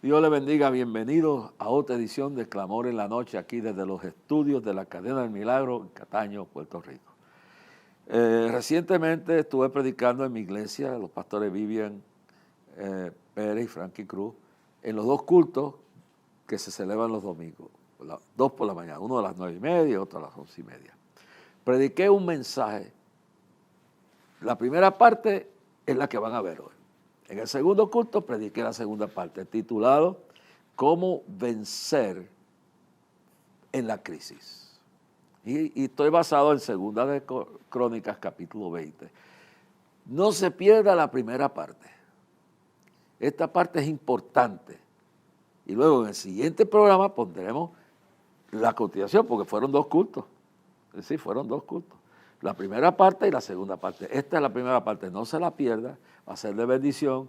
Dios le bendiga, bienvenidos a otra edición de Clamor en la Noche, aquí desde los estudios de la Cadena del Milagro en Cataño, Puerto Rico. Recientemente estuve predicando en mi iglesia, los pastores Vivian Pérez y Frankie Cruz, en los dos cultos que se celebran los domingos, dos por la mañana, uno a las 9:30 y otro a las 11:30. Prediqué un mensaje. La primera parte es la que van a ver hoy. En el segundo culto prediqué la segunda parte, titulado ¿Cómo vencer en la crisis? Y estoy basado en Segunda de Crónicas, capítulo 20. No se pierda la primera parte. Esta parte es importante. Y luego en el siguiente programa pondremos la continuación, porque fueron dos cultos. Sí, fueron dos cultos. La primera parte y la segunda parte. Esta es la primera parte, no se la pierda, va a ser de bendición.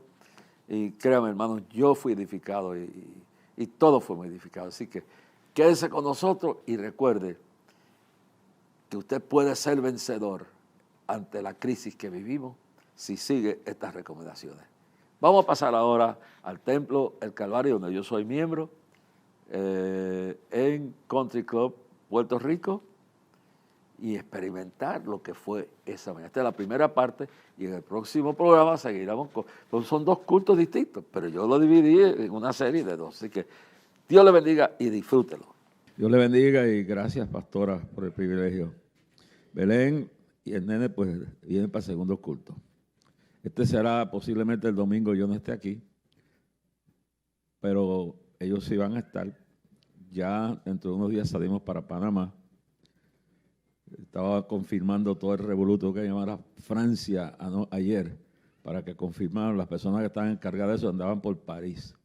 Y créanme, hermanos, yo fui edificado y todo fue muy edificado. Así que quédese con nosotros y recuerde que usted puede ser vencedor ante la crisis que vivimos si sigue estas recomendaciones. Vamos a pasar ahora al Templo El Calvario, donde yo soy miembro, en Country Club, Puerto Rico, y experimentar lo que fue esa mañana. Esta es la primera parte y en el próximo programa seguiremos con... Son dos cultos distintos, pero yo lo dividí en una serie de dos. Así que Dios le bendiga y disfrútelo. Dios le bendiga y gracias, pastora, por el privilegio. Belén y el nene pues vienen para el segundo culto. Este será posiblemente el domingo, yo no esté aquí, pero ellos sí van a estar. Ya dentro de unos días salimos para Panamá. Estaba confirmando todo el revoluto que llamara Francia ayer, para que confirmaran las personas que estaban encargadas de eso, andaban por París.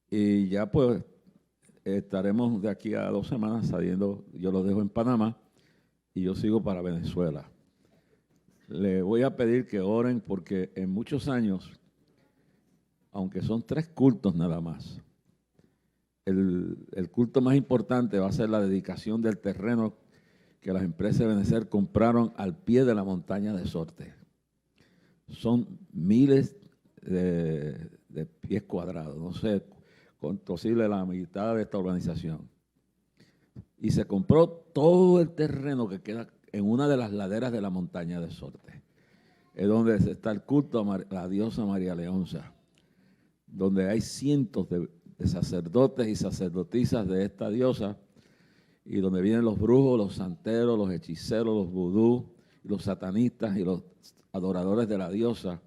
Y ya pues estaremos de aquí a 2 semanas saliendo, yo los dejo en Panamá y yo sigo para Venezuela. Le voy a pedir que oren porque en muchos años, aunque son 3 cultos nada más, el culto más importante va a ser la dedicación del terreno que las empresas de Benecer compraron al pie de la montaña de Sorte. Son miles de pies cuadrados, no sé, posible la mitad de esta urbanización. Y se compró todo el terreno que queda en una de las laderas de la montaña de Sorte. Es donde está el culto a la diosa María Leonza, donde hay cientos de sacerdotes y sacerdotisas de esta diosa, y donde vienen los brujos, los santeros, los hechiceros, los vudú, los satanistas y los adoradores de la diosa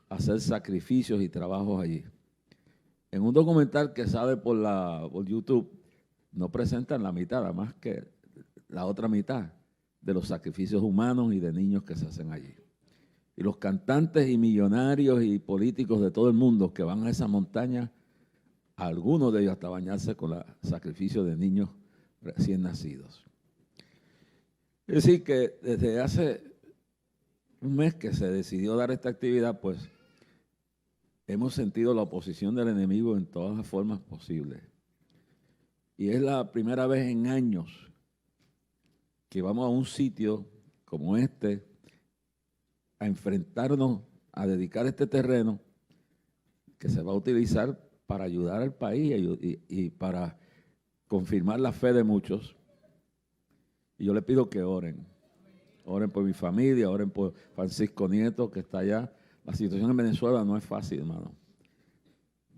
a hacer sacrificios y trabajos allí. En un documental que sale por YouTube, no presentan la mitad, nada más que la otra mitad de los sacrificios humanos y de niños que se hacen allí. Y los cantantes y millonarios y políticos de todo el mundo que van a esa montaña, algunos de ellos hasta bañarse con el sacrificio de niños recién nacidos. Es decir, que desde hace un mes que se decidió dar esta actividad, pues hemos sentido la oposición del enemigo en todas las formas posibles. Y es la primera vez en años que vamos a un sitio como este a enfrentarnos, a dedicar este terreno que se va a utilizar para ayudar al país y para confirmar la fe de muchos. Y yo le pido que oren. Oren por mi familia, oren por Francisco Nieto, que está allá. La situación en Venezuela no es fácil, hermano.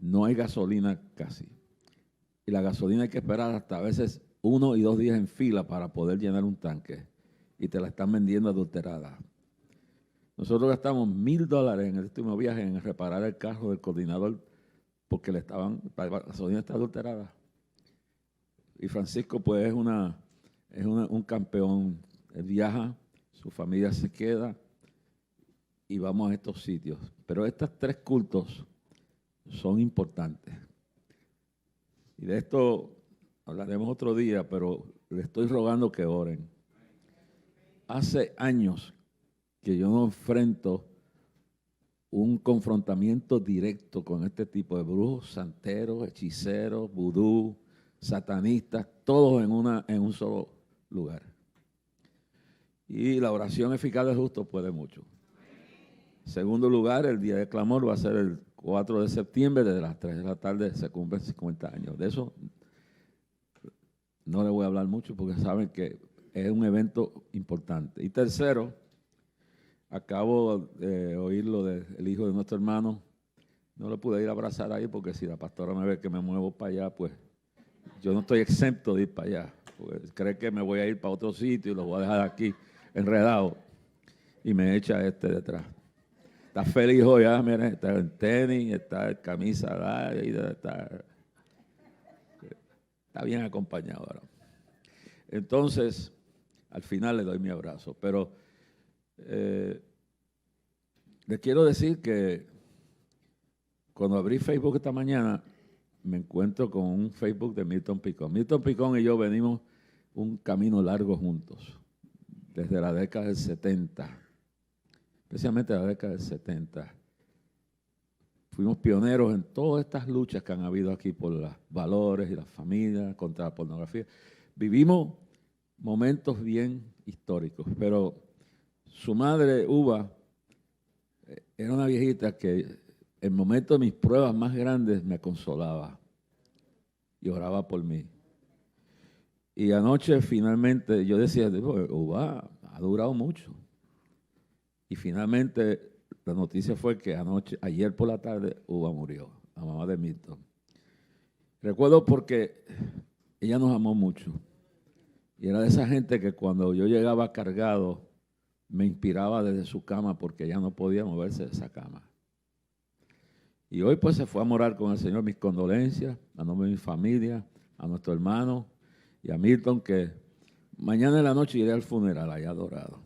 No hay gasolina casi. Y la gasolina hay que esperar hasta a veces 1 y 2 días en fila para poder llenar un tanque. Y te la están vendiendo adulterada. Nosotros gastamos $1,000 en el último viaje en reparar el carro del coordinador porque la gasolina está adulterada. Y Francisco pues es un campeón. Él viaja, su familia se queda y vamos a estos sitios. Pero estos 3 cultos son importantes. Y de esto hablaremos otro día, pero le estoy rogando que oren. Hace años que yo no enfrento un confrontamiento directo con este tipo de brujos, santeros, hechiceros, vudú, satanistas, todos en un solo lugar. Y la oración eficaz del justo puede mucho. Segundo lugar, el día de clamor va a ser el 4 de septiembre, desde las 3 de la tarde, se cumplen 50 años. De eso no le voy a hablar mucho porque saben que es un evento importante. Y tercero, acabo de oír lo del hijo de nuestro hermano. No lo pude ir a abrazar ahí porque si la pastora me ve que me muevo para allá, pues yo no estoy exento de ir para allá. Porque cree que me voy a ir para otro sitio y lo voy a dejar aquí enredado. Y me echa detrás. Está feliz hoy, miren, está en tenis, está en camisa larga, está bien acompañado ahora. Entonces, al final le doy mi abrazo. Pero le quiero decir que cuando abrí Facebook esta mañana, me encuentro con un Facebook de Milton Picón. Milton Picón y yo venimos un camino largo juntos, desde la década del 70, especialmente la década del 70. Fuimos pioneros en todas estas luchas que han habido aquí por los valores y las familias, contra la pornografía. Vivimos momentos bien históricos, pero su madre, Uva, era una viejita que en el momento de mis pruebas más grandes me consolaba y oraba por mí. Y anoche finalmente yo decía, Uva ha durado mucho. Y finalmente la noticia fue que ayer por la tarde, Uva murió, la mamá de Milton. Recuerdo porque ella nos amó mucho. Y era de esa gente que cuando yo llegaba cargado, me inspiraba desde su cama porque ella no podía moverse de esa cama. Y hoy pues se fue a morar con el Señor. Mis condolencias a nombre de mi familia, a nuestro hermano y a Milton, que mañana en la noche iré al funeral allá a Dorado.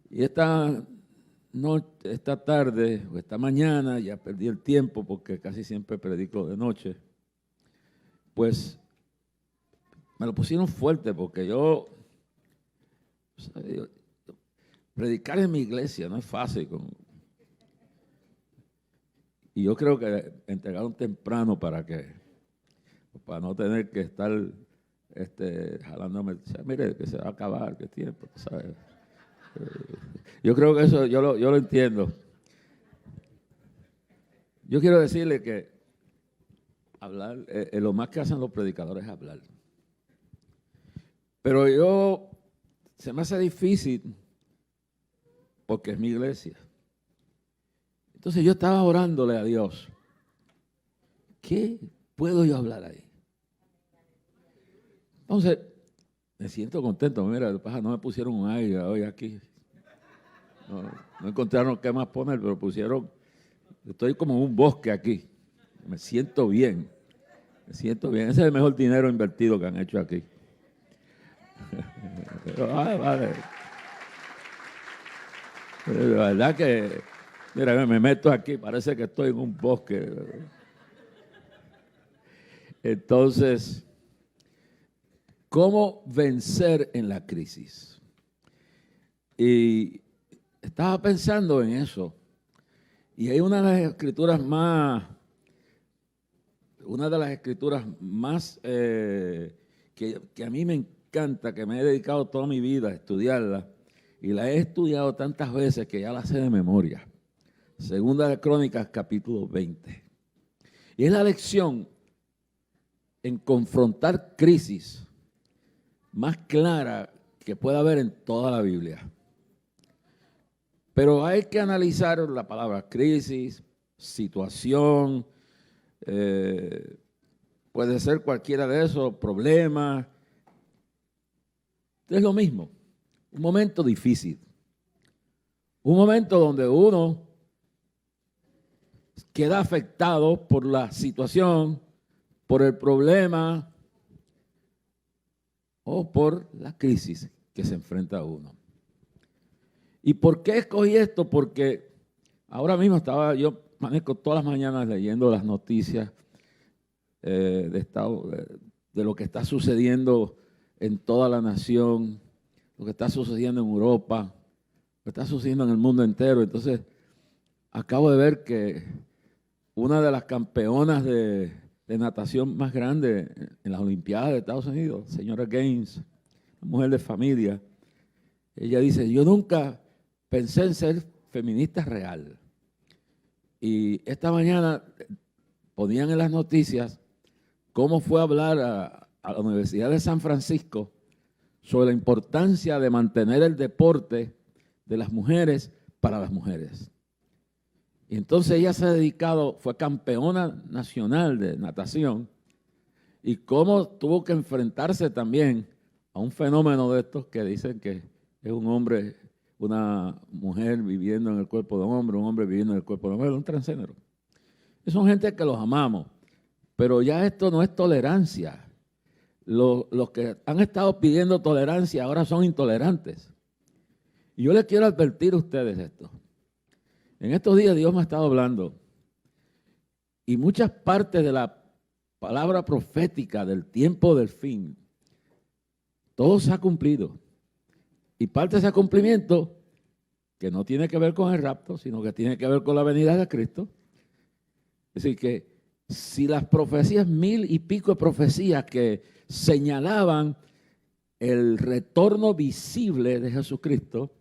Y esta tarde o esta mañana, ya perdí el tiempo porque casi siempre predico de noche, pues me lo pusieron fuerte porque predicar en mi iglesia no es fácil. Y yo creo que entregaron temprano para no tener que estar jalándome. Mire, que se va a acabar, qué tiempo, ¿sabes? Yo creo que eso yo lo entiendo. Yo quiero decirle que hablar, lo más que hacen los predicadores es hablar. Pero se me hace difícil porque es mi iglesia. Entonces yo estaba orándole a Dios. ¿Qué puedo yo hablar ahí? Entonces, me siento contento. Mira, no me pusieron un aire hoy aquí. No encontraron qué más poner, pero estoy como en un bosque aquí. Me siento bien. Ese es el mejor dinero invertido que han hecho aquí. Pero, vale. Pero de verdad que, mira, me meto aquí, parece que estoy en un bosque. Entonces, ¿cómo vencer en la crisis? Y estaba pensando en eso. Y hay una de las escrituras más que a mí me encanta, que me he dedicado toda mi vida a estudiarla, y la he estudiado tantas veces que ya la sé de memoria. Segunda de Crónicas, capítulo 20. Y es la lección en confrontar crisis más clara que pueda haber en toda la Biblia. Pero hay que analizar la palabra crisis, situación, puede ser cualquiera de esos, problemas. Es lo mismo, un momento difícil, un momento donde uno queda afectado por la situación, por el problema o por la crisis que se enfrenta a uno. ¿Y por qué escogí esto? Porque ahora mismo yo manejo todas las mañanas leyendo las noticias de lo que está sucediendo en toda la nación, lo que está sucediendo en Europa, lo que está sucediendo en el mundo entero. Entonces, acabo de ver que una de las campeonas de natación más grandes en las Olimpiadas de Estados Unidos, señora Gaines, una mujer de familia, ella dice, yo nunca pensé en ser feminista real, Y esta mañana ponían en las noticias cómo fue a hablar a la Universidad de San Francisco sobre la importancia de mantener el deporte de las mujeres para las mujeres. Y entonces ella se ha dedicado, fue campeona nacional de natación, y cómo tuvo que enfrentarse también a un fenómeno de estos que dicen que es un hombre, una mujer viviendo en el cuerpo de un hombre viviendo en el cuerpo de una mujer, un transgénero. Y son gente que los amamos, pero ya esto no es tolerancia. Los que han estado pidiendo tolerancia ahora son intolerantes. Y yo les quiero advertir a ustedes esto. En estos días Dios me ha estado hablando y muchas partes de la palabra profética del tiempo del fin, todo se ha cumplido. Y parte de ese cumplimiento, que no tiene que ver con el rapto, sino que tiene que ver con la venida de Cristo. Es decir, que si las profecías, 1000 y pico de profecías que señalaban el retorno visible de Jesucristo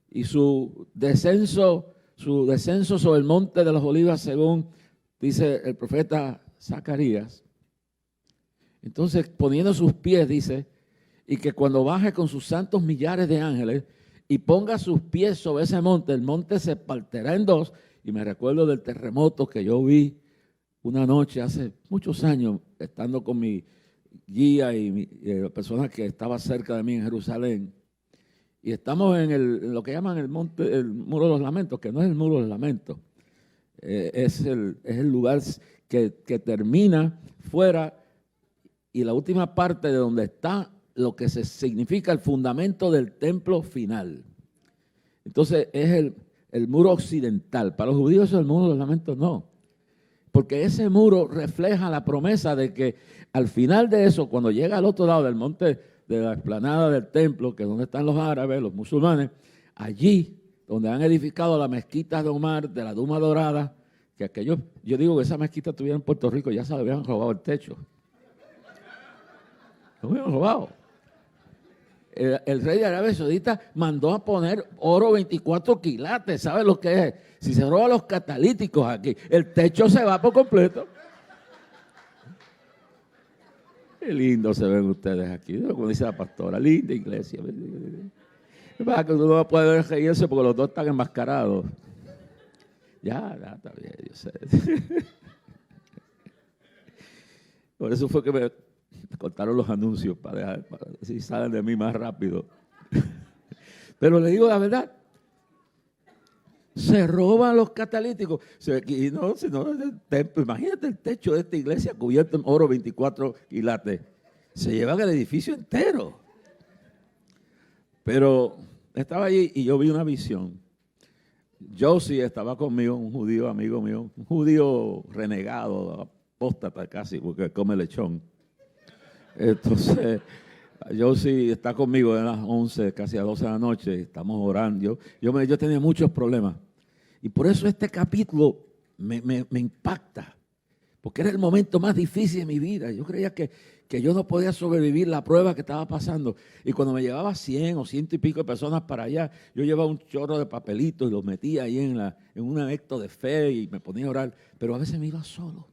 y su descenso sobre el monte de las olivas, según dice el profeta Zacarías. Entonces, poniendo sus pies, dice, y que cuando baje con sus santos millares de ángeles y ponga sus pies sobre ese monte, el monte se partirá en dos. Y me recuerdo del terremoto que yo vi una noche hace muchos años, estando con mi guía y la persona que estaba cerca de mí en Jerusalén. Y estamos en lo que llaman el Muro de los Lamentos, que no es el Muro de los Lamentos. Es el lugar que termina fuera, y la última parte de donde está lo que significa el fundamento del templo final. Entonces es el muro occidental. Para los judíos eso es el Muro de los Lamentos, no. Porque ese muro refleja la promesa de que al final de eso, cuando llega al otro lado del monte, de la explanada del templo, que es donde están los árabes, los musulmanes, allí donde han edificado la mezquita de Omar, de la Duma Dorada, que aquellos, yo digo que esa mezquita estuviera en Puerto Rico, ya se le habían robado el techo. Lo habían robado. El rey de Arabia Saudita mandó a poner oro 24 quilates, ¿sabe lo que es? Si se roban los catalíticos aquí, el techo se va por completo. Qué lindo se ven ustedes aquí, como dice la pastora, linda iglesia. Es verdad que uno no va a poder reírse porque los dos están enmascarados. Ya, está bien, yo sé. Por eso fue que me cortaron los anuncios para si salen de mí más rápido. Pero le digo la verdad, se roban los catalíticos. Imagínate el techo de esta iglesia cubierto en oro 24 quilates. Se llevan el edificio entero. Pero estaba allí y yo vi una visión. Josie estaba conmigo, un judío amigo mío, un judío renegado, apóstata casi, porque come lechón. Entonces, Josie está conmigo a las 11, casi a 12 de la noche, estamos orando. Yo tenía muchos problemas. Y por eso este capítulo me impacta, porque era el momento más difícil de mi vida. Yo creía que yo no podía sobrevivir la prueba que estaba pasando. Y cuando me llevaba 100 o 100 y pico de personas para allá, yo llevaba un chorro de papelitos y los metía ahí en un acto de fe y me ponía a orar. Pero a veces me iba solo.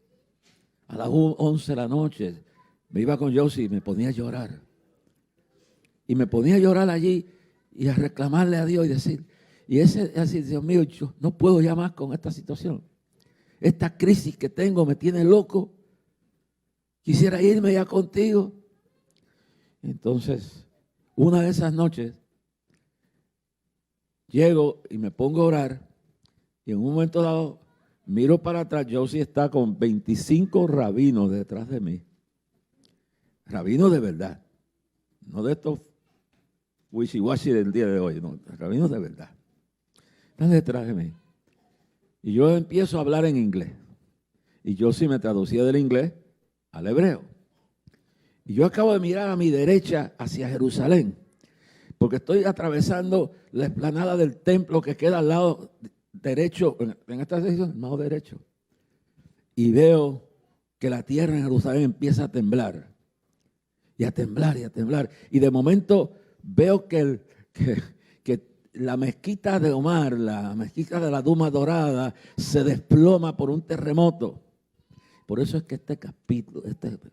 A las 11 de la noche me iba con Josie y me ponía a llorar. Y me ponía a llorar allí y a reclamarle a Dios y decir, así, Dios mío, yo no puedo ya más con esta situación. Esta crisis que tengo me tiene loco. Quisiera irme ya contigo. Entonces, una de esas noches, llego y me pongo a orar y en un momento dado miro para atrás. Josie está con 25 rabinos detrás de mí. Rabinos de verdad. No de estos wishy-washy del día de hoy. No, rabinos de verdad. Están detrás de mí. Y yo empiezo a hablar en inglés. Y Josie me traducía del inglés al hebreo. Y yo acabo de mirar a mi derecha hacia Jerusalén, porque estoy atravesando la explanada del templo que queda al lado derecho, en esta sección, al lado derecho. Y veo que la tierra en Jerusalén empieza a temblar. Y a temblar y a temblar. Y de momento veo que la mezquita de Omar, la mezquita de la Duma Dorada, se desploma por un terremoto. Por eso es que este capítulo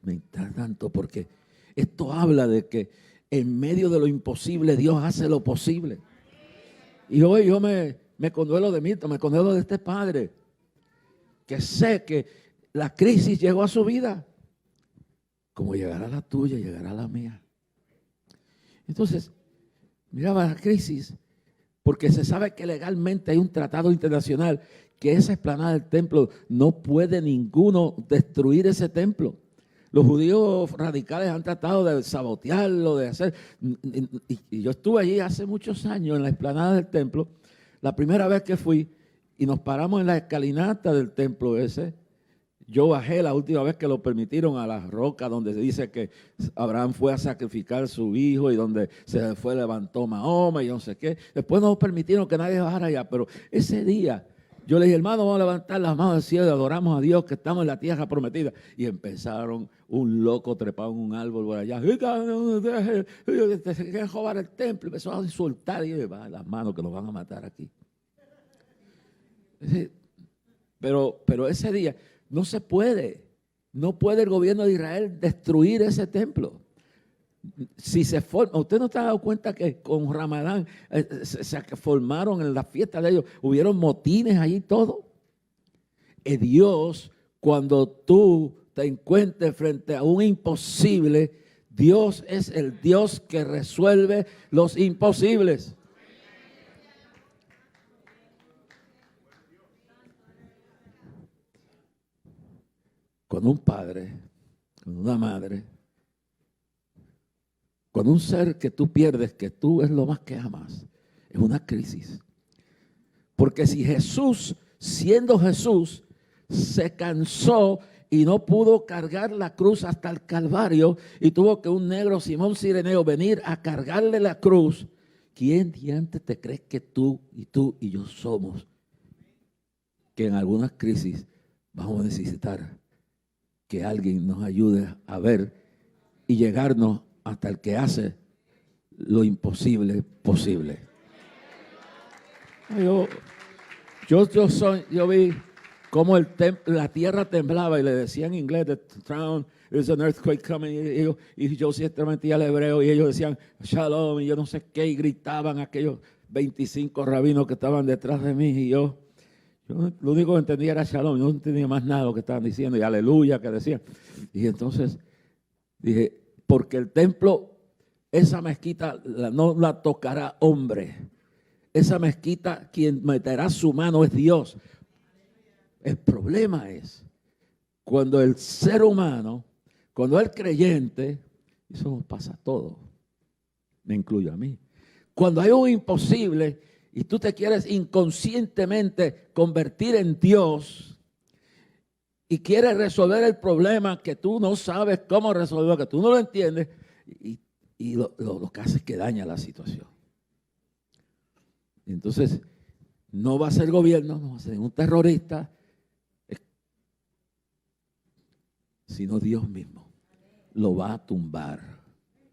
me encanta tanto, porque esto habla de que en medio de lo imposible Dios hace lo posible. Y hoy yo me conduelo de Milton, me conduelo de este padre, que sé que la crisis llegó a su vida, como llegará la tuya, llegará la mía. Entonces, miraba la crisis, porque se sabe que legalmente hay un tratado internacional que esa explanada del templo no puede ninguno destruir ese templo. Los judíos radicales han tratado de sabotearlo, de hacer. Y yo estuve allí hace muchos años en la explanada del templo, la primera vez que fui, y nos paramos en la escalinata del templo ese. Yo bajé la última vez que lo permitieron a la roca donde se dice que Abraham fue a sacrificar a su hijo y donde se fue, levantó Mahoma y no sé qué. Después no permitieron que nadie bajara allá, pero ese día yo le dije, hermano, vamos a levantar las manos al cielo y adoramos a Dios que estamos en la tierra prometida. Y empezaron un loco trepado en un árbol por allá. Se quieren robar el templo. Empezó a insultar y yo, baja las manos que nos van a matar aquí. Pero ese día no se puede. No puede el gobierno de Israel destruir ese templo. Si se forma, ¿usted no se ha dado cuenta que con Ramadán se formaron en la fiesta de ellos, hubieron motines allí y todo? Dios, cuando tú te encuentres frente a un imposible, Dios es el Dios que resuelve los imposibles. Con un padre, con una madre, con un ser que tú pierdes, que tú es lo más que amas, es una crisis. Porque si Jesús, siendo Jesús, se cansó y no pudo cargar la cruz hasta el Calvario y tuvo que un negro, Simón Cireneo, venir a cargarle la cruz, ¿quién diante te crees que tú y yo somos? Que en algunas crisis vamos a necesitar que alguien nos ayude a ver y llegarnos hasta el que hace lo imposible posible. Yo vi cómo la tierra temblaba y le decía en inglés, there's an earthquake coming, y yo ciertamente al hebreo y ellos decían shalom y yo no sé qué, y gritaban aquellos 25 rabinos que estaban detrás de mí y yo lo único que entendía era shalom, no entendía más nada de lo que estaban diciendo y aleluya que decían. Y entonces dije, porque el templo, esa mezquita no la tocará hombre. Esa mezquita, quien meterá su mano es Dios. El problema es cuando el ser humano, cuando el creyente, eso nos pasa a todos, me incluyo a mí. Cuando hay un imposible y tú te quieres inconscientemente convertir en Dios y quieres resolver el problema que tú no sabes cómo resolver, que tú no lo entiendes, y lo que hace es que daña la situación. Entonces, no va a ser gobierno, no va a ser ningún terrorista, sino Dios mismo lo va a tumbar.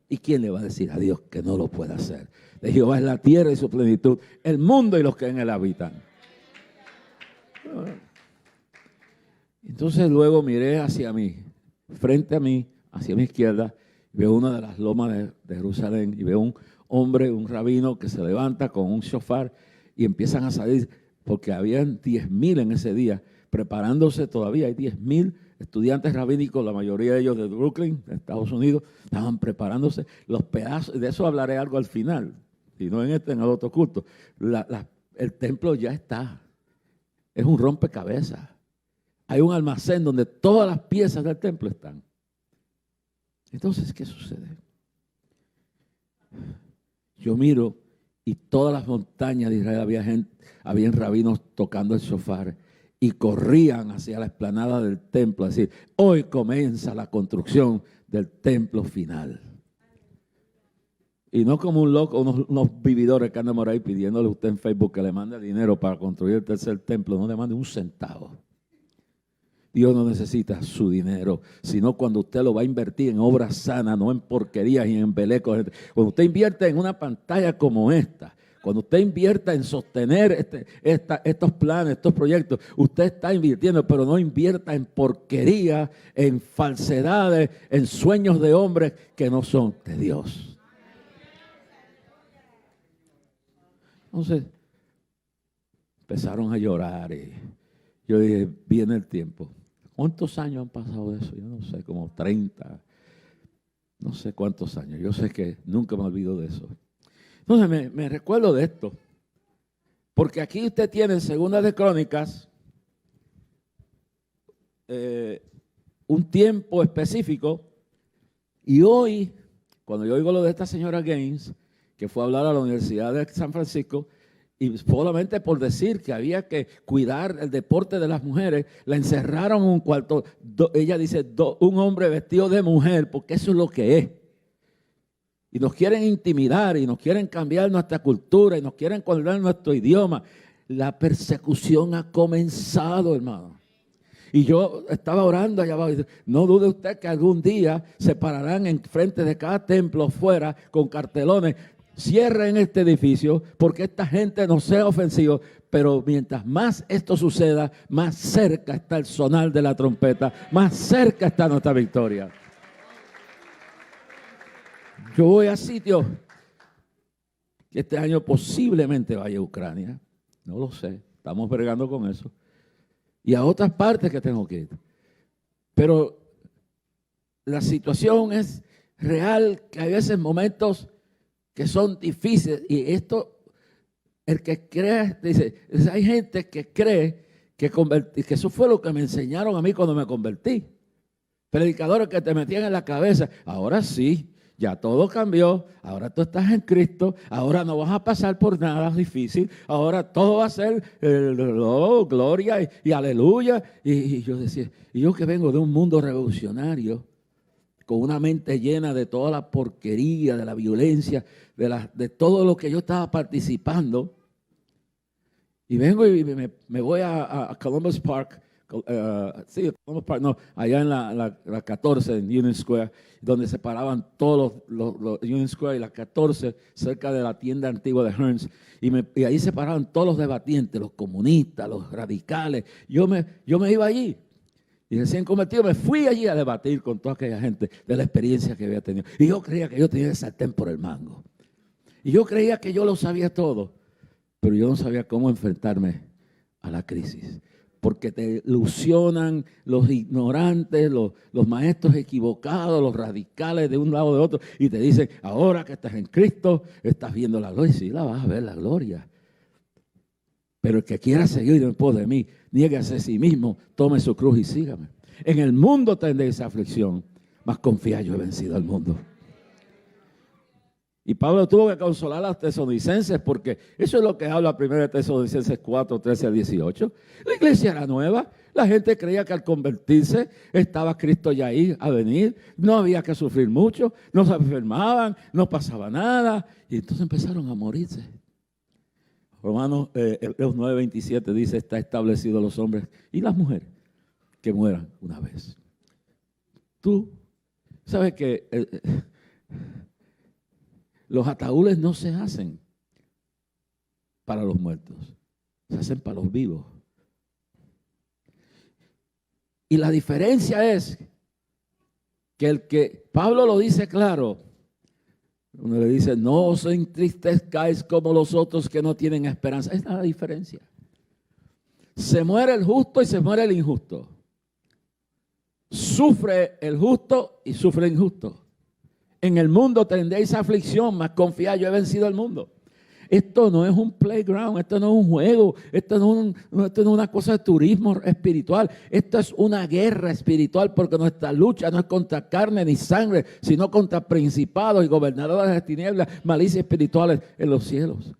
¿Y quién le va a decir a Dios que no lo puede hacer? De Jehová es la tierra y su plenitud, el mundo y los que en él habitan. Entonces luego miré hacia mí, frente a mí, hacia mi izquierda, veo una de las lomas de Jerusalén y veo un hombre, un rabino que se levanta con un shofar y empiezan a salir, porque habían 10,000 en ese día, preparándose todavía, hay 10,000 estudiantes rabínicos, la mayoría de ellos de Brooklyn, de Estados Unidos, estaban preparándose. Los pedazos, de eso hablaré algo al final, y no en el otro culto. El templo ya está, es un rompecabezas. Hay un almacén donde todas las piezas del templo están. Entonces, ¿qué sucede? Yo miro y todas las montañas de Israel habían rabinos tocando el shofar y corrían hacia la explanada del templo a decir, hoy comienza la construcción del templo final. Y no como un loco, unos vividores que andan por ahí pidiéndole a usted en Facebook que le mande dinero para construir el tercer templo, no le mande un centavo. Dios no necesita su dinero, sino cuando usted lo va a invertir en obras sanas, no en porquerías y en embelecos. Cuando usted invierte en una pantalla como esta, Cuando usted invierta en sostener estos planes, estos proyectos, usted está invirtiendo, pero no invierta en porquería, en falsedades, en sueños de hombres que no son de Dios. Entonces, empezaron a llorar y yo dije, viene el tiempo. ¿Cuántos años han pasado de eso? Yo no sé, como 30, no sé cuántos años. Yo sé que nunca me olvido de eso. Entonces me recuerdo de esto, porque aquí usted tiene en Segunda de Crónicas un tiempo específico, y hoy, cuando yo oigo lo de esta señora Gaines, que fue a hablar a la Universidad de San Francisco, y solamente por decir que había que cuidar el deporte de las mujeres, la encerraron en un cuarto, ella dice, un hombre vestido de mujer, porque eso es lo que es. Y nos quieren intimidar y nos quieren cambiar nuestra cultura y nos quieren cambiar nuestro idioma. La persecución ha comenzado, hermano. Y yo estaba orando allá abajo. No dude usted que algún día se pararán en frente de cada templo fuera con cartelones. Cierren este edificio porque esta gente no sea ofensiva. Pero mientras más esto suceda, más cerca está el sonar de la trompeta. Más cerca está nuestra victoria. Yo voy a sitios que este año posiblemente vaya a Ucrania. No lo sé. Estamos bregando con eso. Y a otras partes que tengo que ir. Pero la situación es real, que hay veces momentos que son difíciles. Y esto, el que cree, dice, hay gente que cree que eso fue lo que me enseñaron a mí cuando me convertí. Predicadores que te metían en la cabeza. Ahora sí. Ya todo cambió, ahora tú estás en Cristo, ahora no vas a pasar por nada difícil, ahora todo va a ser gloria y aleluya. Y yo decía, y yo que vengo de un mundo revolucionario, con una mente llena de toda la porquería, de la violencia, de todo lo que yo estaba participando, y vengo y me voy a Columbus Park, Columbus Park, no, allá en la 14, en Union Square, donde se paraban todos los Union Square y la 14, cerca de la tienda antigua de Hearns, y ahí se paraban todos los debatientes, los comunistas, los radicales. Yo me iba allí, y recién convertido me fui allí a debatir con toda aquella gente de la experiencia que había tenido. Y yo creía que yo tenía el sartén por el mango. Y yo creía que yo lo sabía todo, pero yo no sabía cómo enfrentarme a la crisis. Porque te ilusionan los ignorantes, los maestros equivocados, los radicales de un lado o de otro, y te dicen, ahora que estás en Cristo, estás viendo la gloria. Sí, la vas a ver, la gloria. Pero el que quiera seguir en pos de mí, niéguese a sí mismo, tome su cruz y sígame. En el mundo tendréis aflicción, mas confía, yo he vencido al mundo. Y Pablo tuvo que consolar a los tesalonicenses, porque eso es lo que habla 1 Tesalonicenses 4, 13 al 18. La iglesia era nueva, la gente creía que al convertirse estaba Cristo ya ahí a venir, no había que sufrir mucho, no se enfermaban, no pasaba nada, y entonces empezaron a morirse. Romanos 9, 27 dice, está establecido los hombres y las mujeres que mueran una vez. Tú sabes que los ataúdes no se hacen para los muertos, se hacen para los vivos. Y la diferencia es que Pablo lo dice claro, uno le dice, no os entristezcáis como los otros que no tienen esperanza. Esa es la diferencia. Se muere el justo y se muere el injusto. Sufre el justo y sufre el injusto. En el mundo tendréis aflicción, mas confiad, yo he vencido al mundo. Esto no es un playground, esto no es un juego, esto no es una cosa de turismo espiritual. Esto es una guerra espiritual, porque nuestra lucha no es contra carne ni sangre, sino contra principados y gobernadores de las tinieblas, malicias espirituales en los cielos.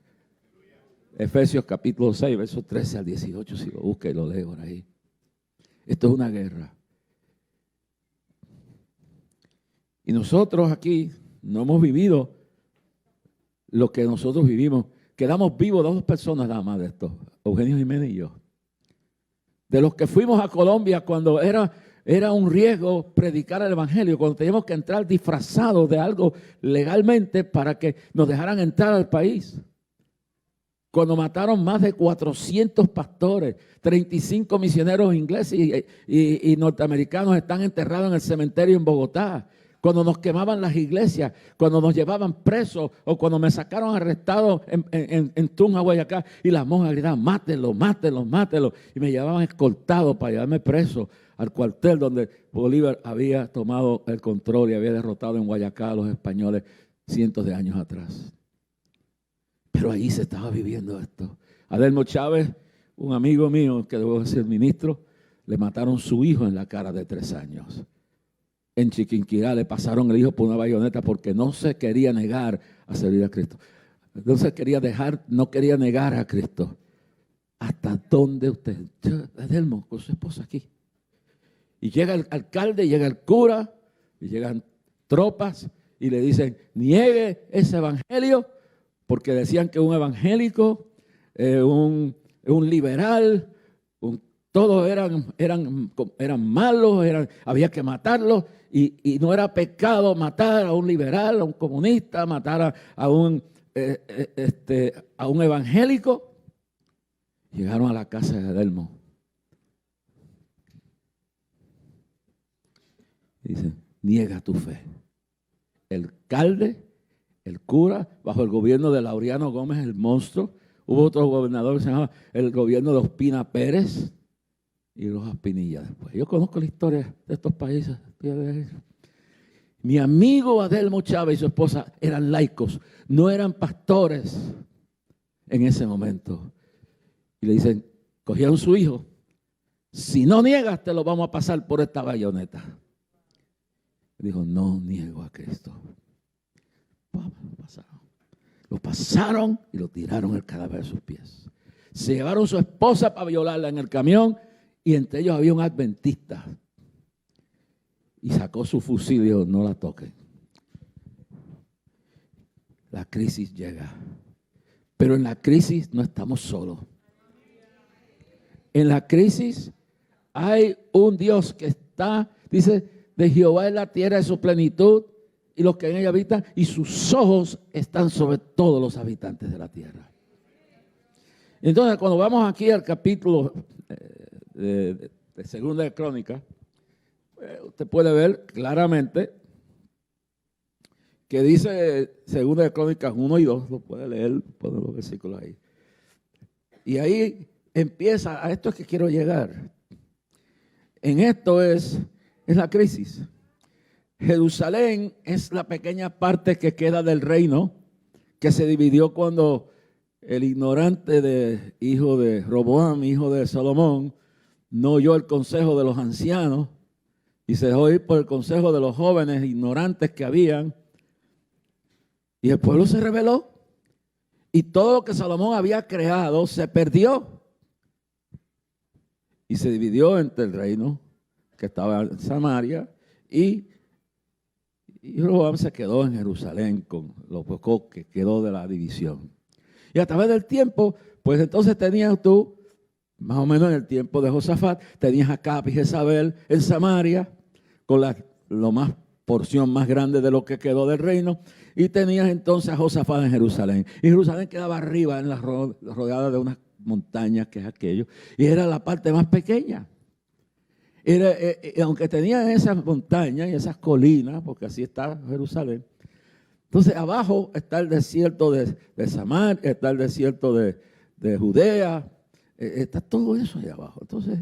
Efesios capítulo 6, versos 13 al 18, si lo busca y lo lee por ahí. Esto es una guerra. Y nosotros aquí no hemos vivido lo que nosotros vivimos. Quedamos vivos dos personas nada más de esto, Eugenio Jiménez y yo. De los que fuimos a Colombia cuando era un riesgo predicar el evangelio, cuando teníamos que entrar disfrazados de algo legalmente para que nos dejaran entrar al país. cuando mataron más de 400 pastores, 35 misioneros ingleses y norteamericanos están enterrados en el cementerio en Bogotá, cuando nos quemaban las iglesias, cuando nos llevaban presos o cuando me sacaron arrestado en Tunja, Guayacá, y las monjas gritaban, mátenlo, mátenlo, mátenlo, y me llevaban escoltado para llevarme preso al cuartel donde Bolívar había tomado el control y había derrotado en Guayacá a los españoles cientos de años atrás. Pero ahí se estaba viviendo esto. Adelmo Chávez, un amigo mío que debo ser ministro, le mataron su hijo en la cara de 3 años. En Chiquinquirá le pasaron el hijo por una bayoneta porque no se quería negar a servir a Cristo. No quería negar a Cristo. ¿Hasta dónde usted? Adelmo, con su esposa aquí. Y llega el alcalde, llega el cura, y llegan tropas y le dicen, niegue ese evangelio, porque decían que un evangélico, un liberal, todos eran malos, había que matarlos, y no era pecado matar a un liberal, a un comunista, matar a un evangélico. Llegaron a la casa de Adelmo. Dice, niega tu fe. El alcalde, el cura, bajo el gobierno de Laureano Gómez, el monstruo. Hubo otro gobernador que se llamaba el gobierno de Ospina Pérez y Rojas Pinilla después. Yo conozco la historia de estos países. Mi amigo Adelmo Chávez y su esposa eran laicos, no eran pastores en ese momento. Y le dicen, cogieron su hijo, si no niegas te lo vamos a pasar por esta bayoneta. Dijo, no niego a Cristo. Lo pasaron y lo tiraron el cadáver de sus pies. Se llevaron a su esposa para violarla en el camión y entre ellos había un adventista. Y sacó su fusil y dijo, no la toquen. La crisis llega. Pero en la crisis no estamos solos. En la crisis hay un Dios que está, dice, de Jehová es la tierra de su plenitud y los que en ella habitan, y sus ojos están sobre todos los habitantes de la tierra. Entonces, cuando vamos aquí al capítulo de Segunda de Crónicas, usted puede ver claramente que dice Segunda de Crónicas 1 y 2, lo puede leer, pone los versículos ahí. Y ahí empieza, a esto es que quiero llegar. En esto es la crisis. Jerusalén es la pequeña parte que queda del reino que se dividió cuando el ignorante hijo de Roboam, hijo de Salomón, no oyó el consejo de los ancianos y se dejó ir por el consejo de los jóvenes ignorantes que habían. Y el pueblo se rebeló y todo lo que Salomón había creado se perdió. Y se dividió entre el reino que estaba en Samaria y Roboam se quedó en Jerusalén con lo poco que quedó de la división. Y a través del tiempo, pues entonces tenías tú, más o menos en el tiempo de Josafat, tenías a Acab y Jezabel en Samaria, con porción más grande de lo que quedó del reino, y tenías entonces a Josafat en Jerusalén. Y Jerusalén quedaba arriba, rodeada de unas montañas, que es aquello, y era la parte más pequeña. Aunque tenía esas montañas y esas colinas, porque así está Jerusalén, entonces abajo está el desierto de Samaria, está el desierto de Judea, está todo eso ahí abajo. Entonces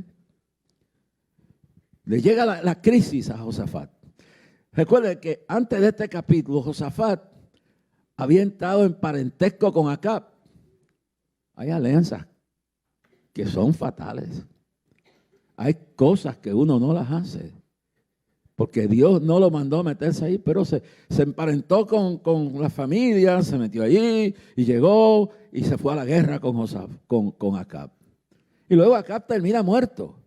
le llega la crisis a Josafat. Recuerden que antes de este capítulo, Josafat había entrado en parentesco con Acab. Hay alianzas que son fatales. Hay cosas que uno no las hace, porque Dios no lo mandó a meterse ahí, pero se emparentó con la familia, se metió allí y llegó y se fue a la guerra con Acab. Y luego Acab termina muerto.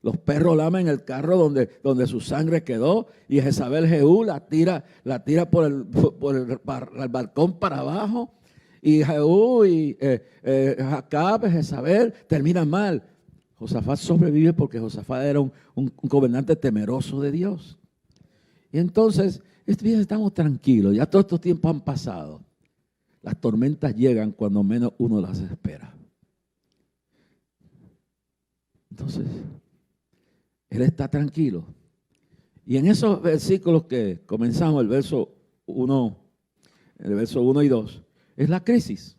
Los perros lamen el carro donde su sangre quedó y Jezabel Jehú la tira por el balcón para abajo. Y Jehú y Acab, Jezabel terminan mal. Josafat sobrevive porque Josafat era un gobernante temeroso de Dios. Y entonces, estamos tranquilos, ya todos estos tiempos han pasado. Las tormentas llegan cuando menos uno las espera. Entonces, él está tranquilo. Y en esos versículos que comenzamos, el verso 1 y 2, es la crisis.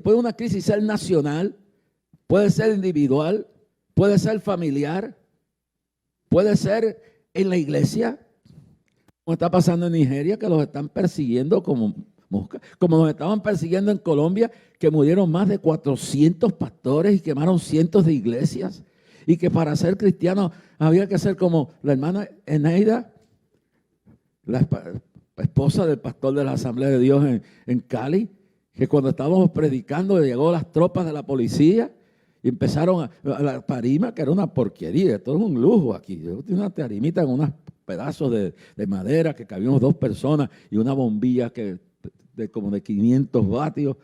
Puede una crisis ser nacional, puede ser individual, puede ser familiar, puede ser en la iglesia, como está pasando en Nigeria, que los están persiguiendo como mosca, como nos estaban persiguiendo en Colombia, que murieron más de 400 pastores y quemaron cientos de iglesias, y que para ser cristiano había que ser como la hermana Eneida, la esposa del pastor de la Asamblea de Dios en Cali, que cuando estábamos predicando llegó las tropas de la policía y empezaron a la tarima, que era una porquería, esto es un lujo aquí. Yo tenía una tarimita con unos pedazos de madera que cabíamos 2 personas y una bombilla como de 500 vatios,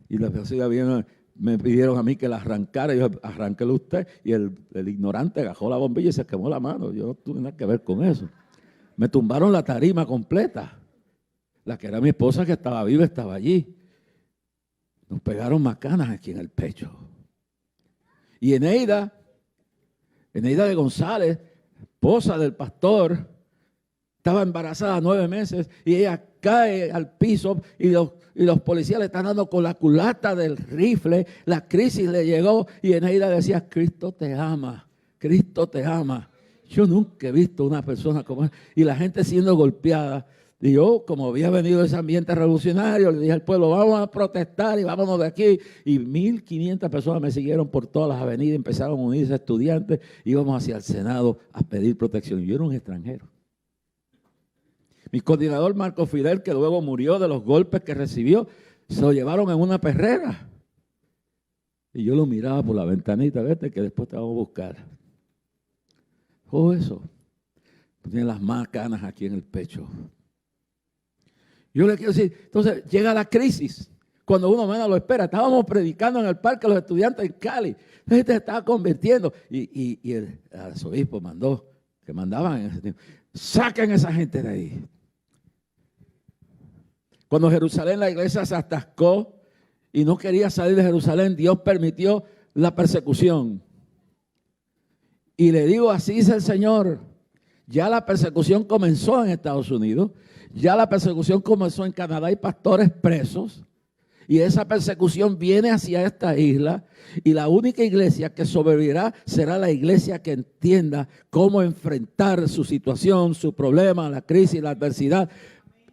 y la policía me pidieron a mí que la arrancara, y yo, arránquelo usted, y el ignorante agarró la bombilla y se quemó la mano. Yo no tuve nada que ver con eso. Me tumbaron la tarima completa. La que era mi esposa, que estaba viva, estaba allí. Nos pegaron macanas aquí en el pecho. Y Eneida de González, esposa del pastor, estaba embarazada 9 meses y ella cae al piso y los policías le están dando con la culata del rifle. La crisis le llegó y Eneida decía: Cristo te ama, Cristo te ama. Yo nunca he visto una persona como esa. Y la gente siendo golpeada. Y yo, como había venido de ese ambiente revolucionario, le dije al pueblo: vamos a protestar y vámonos de aquí. Y 1,500 personas me siguieron por todas las avenidas, empezaron a unirse estudiantes, íbamos hacia el Senado a pedir protección. Yo era un extranjero. Mi coordinador Marco Fidel, que luego murió de los golpes que recibió, se lo llevaron en una perrera. Y yo lo miraba por la ventanita: vete que después te vamos a buscar. Todo eso. Tiene las macanas aquí en el pecho. Yo le quiero decir, entonces llega la crisis, cuando uno menos lo espera. Estábamos predicando en el parque los estudiantes en Cali. La gente se estaba convirtiendo. Y el arzobispo mandaban en ese tiempo: saquen a esa gente de ahí. Cuando Jerusalén, la iglesia se atascó y no quería salir de Jerusalén, Dios permitió la persecución. Y le digo: así dice el Señor. Ya la persecución comenzó en Estados Unidos, ya la persecución comenzó en Canadá, hay pastores presos, y esa persecución viene hacia esta isla, y la única iglesia que sobrevivirá será la iglesia que entienda cómo enfrentar su situación, su problema, la crisis, la adversidad,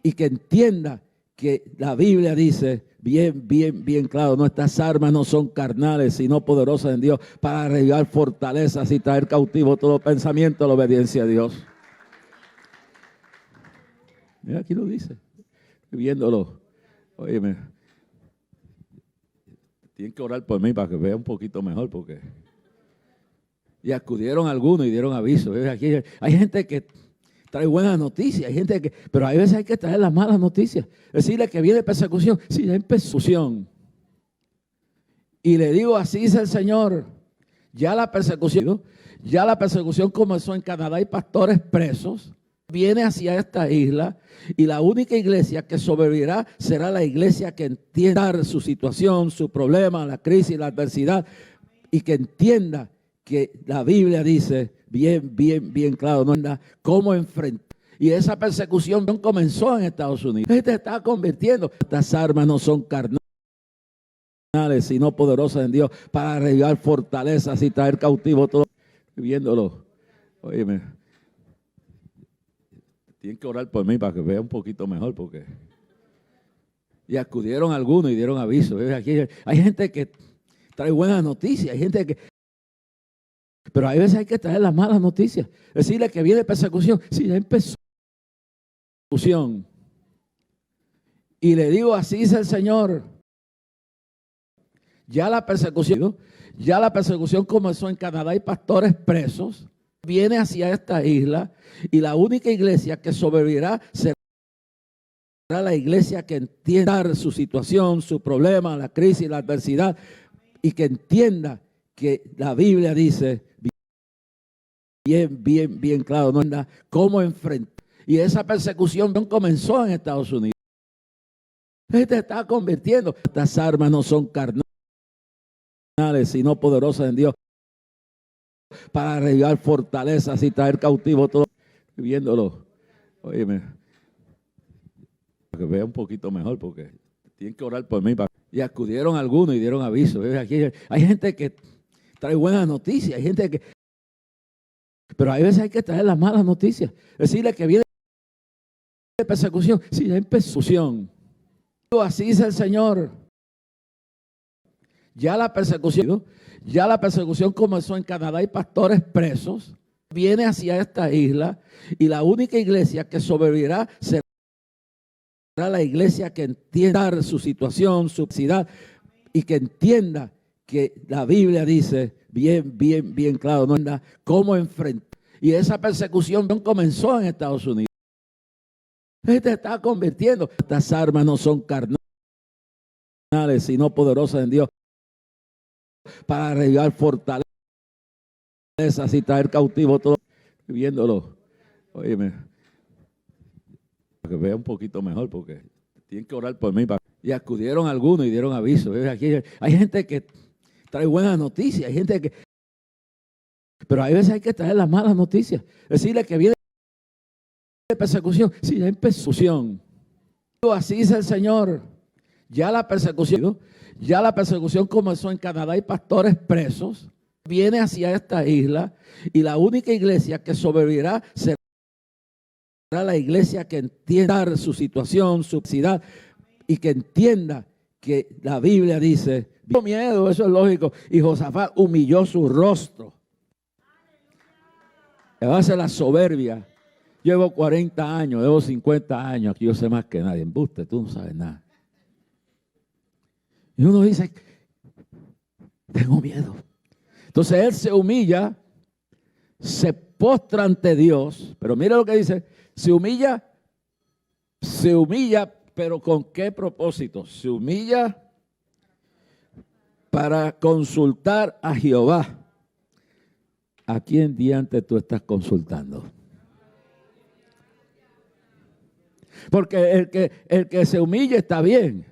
y que entienda que la Biblia dice bien claro: nuestras armas no son carnales, sino poderosas en Dios para derribar fortalezas y traer cautivo todo pensamiento a la obediencia a Dios. Mira, aquí lo dice, viéndolo. Óyeme, tienen que orar por mí para que vea un poquito mejor, porque... Y acudieron algunos y dieron aviso. Aquí hay gente que trae buenas noticias, hay gente que, pero hay veces hay que traer las malas noticias. Decirle que viene persecución. Sí, hay persecución. Y le digo: así dice el Señor. Ya la persecución comenzó en Canadá, hay pastores presos. Viene hacia esta isla, y la única iglesia que sobrevivirá será la iglesia que entienda su situación, su problema, la crisis, la adversidad, y que entienda que la Biblia dice bien claro, no entienda cómo enfrentar. Y esa persecución comenzó en Estados Unidos. La gente se está convirtiendo. Estas armas no son carnales, sino poderosas en Dios para derribar fortalezas y traer cautivo todo. Viéndolo. Óyeme, tienen que orar por mí para que vea un poquito mejor, porque... Y acudieron algunos y dieron aviso. Aquí hay gente que trae buenas noticias, hay gente que... Pero hay veces hay que traer las malas noticias. Decirle que viene persecución. Sí, ya empezó persecución. Y le digo: así dice el Señor. Ya la persecución comenzó en Canadá, hay pastores presos. Viene hacia esta isla, y la única iglesia que sobrevivirá será la iglesia que entienda su situación, su problema, la crisis, la adversidad, y que entienda que la Biblia dice bien claro, no entienda cómo enfrentar. Y esa persecución comenzó en Estados Unidos. Te está convirtiendo. Estas armas no son carnales, sino poderosas en Dios para arreglar fortalezas y traer cautivo todo. Viéndolo, óyeme, para que vea un poquito mejor, porque tienen que orar por mí. Y acudieron algunos y dieron aviso. Aquí hay gente que trae buenas noticias, hay gente que... Pero hay veces hay que traer las malas noticias. Decirle que viene persecución. Sí, hay persecución. Así dice el Señor. Ya la persecución comenzó en Canadá. Hay pastores presos. Viene hacia esta isla y la única iglesia que sobrevivirá será la iglesia que entienda su situación, su necesidad y que entienda que la Biblia dice bien claro, no entienda cómo enfrentar. Y esa persecución comenzó en Estados Unidos. Te está convirtiendo. Estas armas no son carnales, sino poderosas en Dios para arreglar fortalezas y traer cautivo todo. Viéndolo, óyeme, para que vea un poquito mejor, porque tienen que orar por mí. Y acudieron algunos y dieron aviso. Aquí hay gente que trae buenas noticias, hay gente que... Pero hay veces hay que traer las malas noticias. Decirle que viene persecución. Sí, hay persecución. Así dice el Señor. Ya la persecución comenzó en Canadá. Hay pastores presos. Viene hacia esta isla y la única iglesia que sobrevivirá será la iglesia que entienda su situación, su necesidad y que entienda que la Biblia dice, miedo, eso es lógico. Y Josafat humilló su rostro. Le va a hacer la soberbia. Llevo 40 años, llevo 50 años, aquí yo sé más que nadie. Embuste, tú no sabes nada. Y uno dice, tengo miedo. Entonces él se humilla, se postra ante Dios, pero mira lo que dice, se humilla, pero ¿con qué propósito? Se humilla para consultar a Jehová. ¿A quién diante tú estás consultando? Porque el que se humille está bien,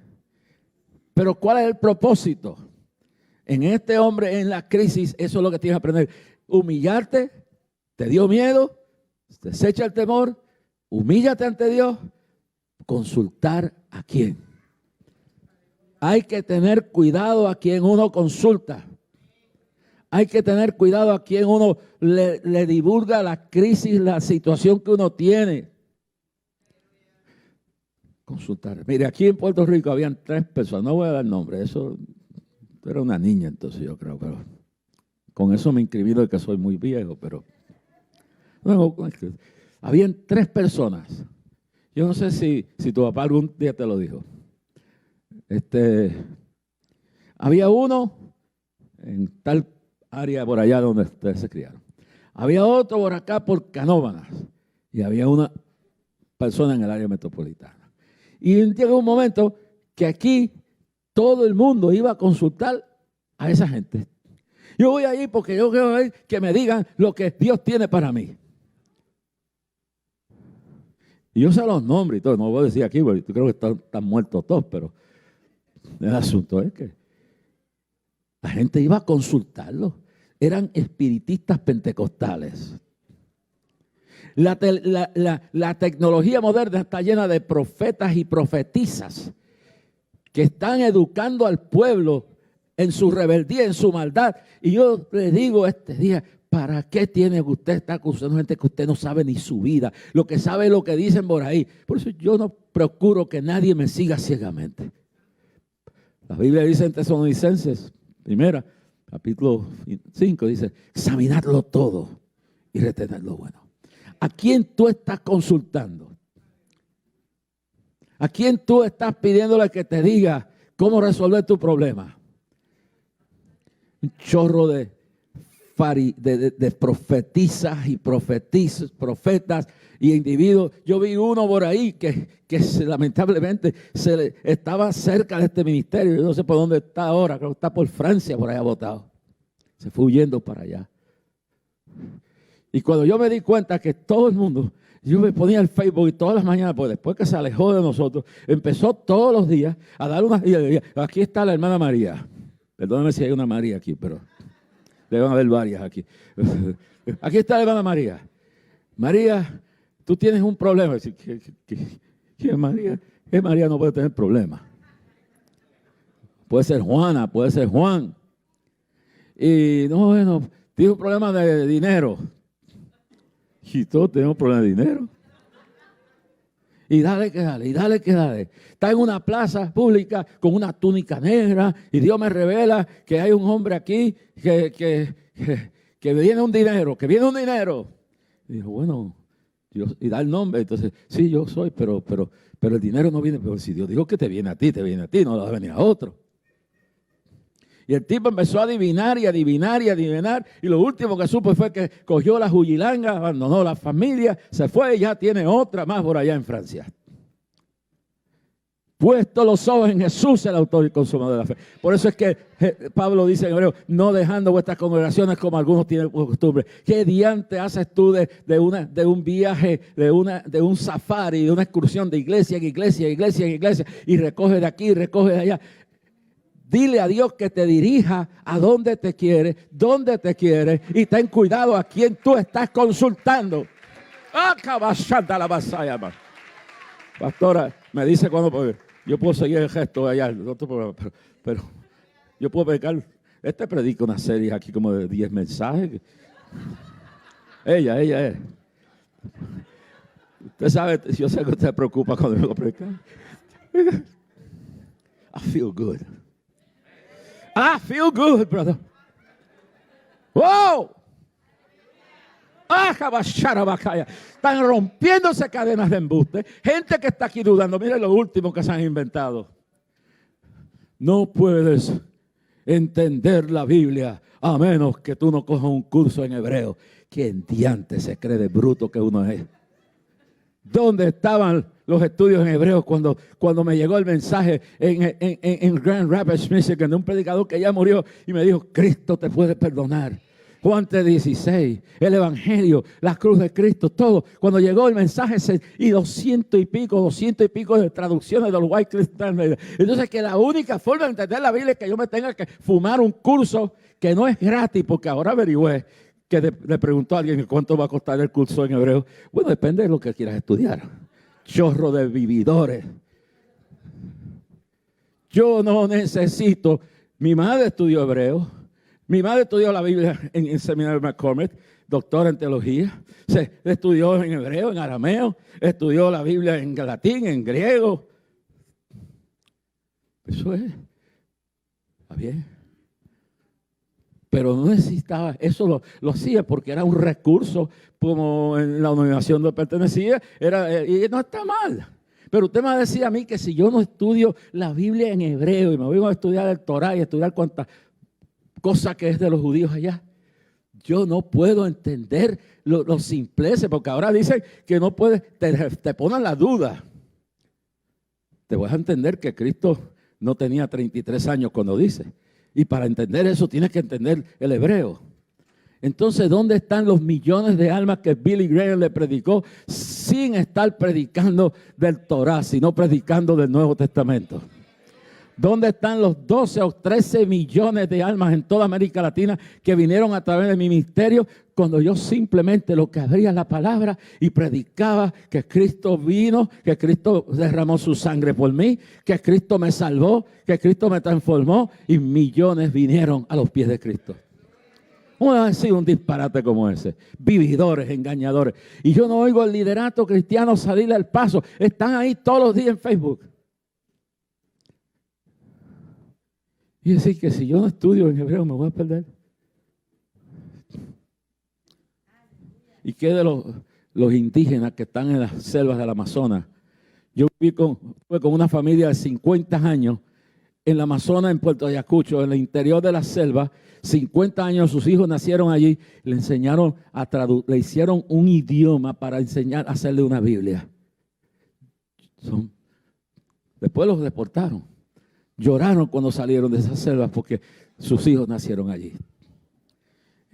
pero ¿cuál es el propósito? En este hombre, en la crisis, eso es lo que tienes que aprender. Humillarte, te dio miedo, desecha el temor, humíllate ante Dios, consultar a quién. Hay que tener cuidado a quien uno consulta. Hay que tener cuidado a quien uno le divulga la crisis, la situación que uno tiene. Consultar. Mire, aquí en Puerto Rico habían 3 personas, no voy a dar nombre, eso era una niña entonces yo creo, pero con eso me inscribí de que soy muy viejo, pero no, habían 3 personas. Yo no sé si tu papá algún día te lo dijo. Había uno en tal área por allá donde ustedes se criaron. Había otro por acá por Canóvanas y había una persona en el área metropolitana. Y llegó un momento que aquí todo el mundo iba a consultar a esa gente. Yo voy allí porque yo quiero ver que me digan lo que Dios tiene para mí. Y yo sé los nombres y todo, no lo voy a decir aquí porque yo creo que están muertos todos, pero el asunto es que la gente iba a consultarlo. Eran espiritistas pentecostales. La tecnología moderna está llena de profetas y profetisas que están educando al pueblo en su rebeldía, en su maldad. Y yo le digo este día, ¿para qué tiene usted estar acusando gente que usted no sabe ni su vida? Lo que sabe es lo que dicen por ahí. Por eso yo no procuro que nadie me siga ciegamente. La Biblia dice en Tesalonicenses, primera, capítulo 5, dice, examinadlo todo y retened lo bueno. ¿A quién tú estás consultando? ¿A quién tú estás pidiéndole que te diga cómo resolver tu problema? Un chorro de profetizas y profetas y individuos. Yo vi uno por ahí que lamentablemente estaba cerca de este ministerio. Yo no sé por dónde está ahora, creo que está por Francia, por allá botado. Se fue huyendo para allá. Y cuando yo me di cuenta que todo el mundo, yo me ponía el Facebook y todas las mañanas, pues después que se alejó de nosotros, empezó todos los días a dar unas ideas. Aquí está la hermana María. Perdóname si hay una María aquí, pero deben haber varias aquí. Aquí está la hermana María. María, tú tienes un problema. ¿Qué María? ¿Qué María no puede tener problema? Puede ser Juana, puede ser Juan. Y no, bueno, tiene un problema de dinero. Y todos tenemos problemas de dinero. Y dale que dale, y dale que dale. Está en una plaza pública con una túnica negra y Dios me revela que hay un hombre aquí que viene un dinero, que viene un dinero. Y dijo, bueno, Dios, y da el nombre. Entonces, sí, yo soy, pero el dinero no viene. Pero si Dios dijo que te viene a ti, no le va a venir a otro. Y el tipo empezó a adivinar y adivinar y adivinar. Y lo último que supo fue que cogió la jujilanga, abandonó la familia, se fue y ya tiene otra más por allá en Francia. Puesto los ojos en Jesús, el autor y consumador de la fe. Por eso es que Pablo dice en Hebreo, no dejando vuestras congregaciones como algunos tienen por costumbre. ¿Qué diante haces tú de un viaje, de un safari, de una excursión de iglesia en iglesia, iglesia en iglesia, y recoge de aquí, y recoge de allá? Dile a Dios que te dirija a donde te quiere, y ten cuidado a quién tú estás consultando. Pastora, me dice cuando yo puedo seguir el gesto de allá, pero yo puedo predicar. Predica una serie aquí como de 10 mensajes. Ella es. Usted sabe, yo sé que usted se preocupa cuando yo lo predico. I feel good. I feel good, brother. ¡Wow! Están rompiéndose cadenas de embuste. Gente que está aquí dudando. Mira lo último que se han inventado. No puedes entender la Biblia a menos que tú no cojas un curso en hebreo. ¿Quién diante se cree de bruto que uno es? ¿Dónde estaban los estudios en hebreo cuando me llegó el mensaje en Grand Rapids, Michigan, de un predicador que ya murió y me dijo, Cristo te puede perdonar? Juan 3:16, el Evangelio, la cruz de Cristo, todo. Cuando llegó el mensaje y 200 y pico de traducciones de los Wycliffe Translator. Entonces que la única forma de entender la Biblia es que yo me tenga que fumar un curso que no es gratis, porque ahora averigüé que le preguntó a alguien cuánto va a costar el curso en hebreo. Bueno, depende de lo que quieras estudiar. Chorro de vividores. Yo no necesito. Mi madre estudió hebreo. Mi madre estudió la Biblia en el seminario de McCormick, doctora en teología. Se estudió en hebreo, en arameo. Estudió la Biblia en latín, en griego. Eso es. Está bien. Pero no necesitaba, eso lo hacía porque era un recurso como en la organización donde pertenecía, y no está mal. Pero usted me decía a mí que si yo no estudio la Biblia en hebreo y me voy a estudiar el Torah y estudiar cuántas cosas que es de los judíos allá, yo no puedo entender los simpleces, porque ahora dicen que no puedes, te ponen la duda. Te vas a entender que Cristo no tenía 33 años cuando dice. Y para entender eso tienes que entender el hebreo. Entonces, ¿dónde están los millones de almas que Billy Graham le predicó sin estar predicando del Torah, sino predicando del Nuevo Testamento? ¿Dónde están los 12 o 13 millones de almas en toda América Latina que vinieron a través de mi ministerio cuando yo simplemente lo que abría la palabra y predicaba que Cristo vino, que Cristo derramó su sangre por mí, que Cristo me salvó, que Cristo me transformó y millones vinieron a los pies de Cristo? ¿Cómo ha sido un disparate como ese? Vividores, engañadores. Y yo no oigo al liderato cristiano salirle al paso. Están ahí todos los días en Facebook. Y decir que si yo no estudio en hebreo me voy a perder. ¿Y qué de los indígenas que están en las selvas del Amazonas? Yo fui con una familia de 50 años en la Amazonas, en Puerto Ayacucho, en el interior de la selva. 50 años, sus hijos nacieron allí. Le enseñaron le hicieron un idioma para enseñar a hacerle una Biblia. Después los deportaron. Lloraron cuando salieron de esas selvas porque sus hijos nacieron allí.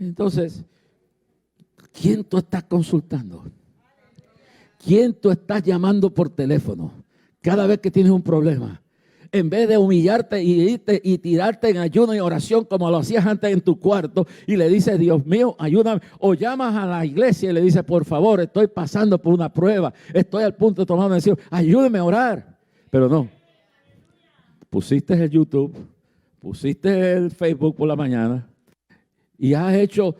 Entonces, ¿Quién tú estás consultando? ¿Quién tú estás llamando por teléfono cada vez que tienes un problema? En vez de humillarte y irte y tirarte en ayuno y oración como lo hacías antes en tu cuarto y le dices, Dios mío, ayúdame. O llamas a la iglesia y le dices, por favor, estoy pasando por una prueba. Estoy al punto de tomar una decisión. Ayúdeme a orar. Pero no. Pusiste el YouTube, pusiste el Facebook por la mañana y has hecho,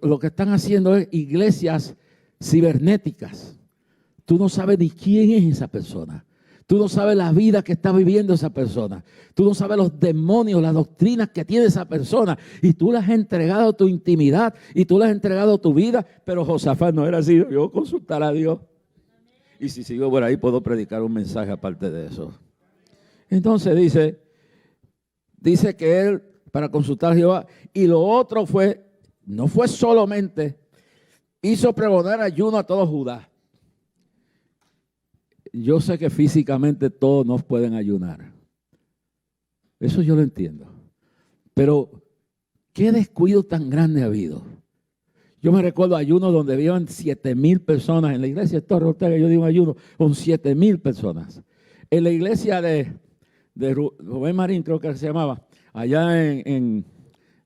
lo que están haciendo es iglesias cibernéticas. Tú no sabes ni quién es esa persona. Tú no sabes la vida que está viviendo esa persona. Tú no sabes los demonios, las doctrinas que tiene esa persona. Y tú le has entregado tu intimidad y tú le has entregado tu vida. Pero Josafat no era así. Yo consultar a Dios. Y si sigo por ahí puedo predicar un mensaje aparte de eso. Entonces dice que él para consultar a Jehová. Y lo otro fue, no fue solamente, hizo pregonar ayuno a todo Judá. Yo sé que físicamente todos nos pueden ayunar. Eso yo lo entiendo. Pero, ¿qué descuido tan grande ha habido? Yo me recuerdo ayunos donde habían 7,000 personas en la iglesia de Torre Ortega. Yo digo un ayuno con 7,000 personas. En la iglesia de Rubén Marín, creo que se llamaba, allá en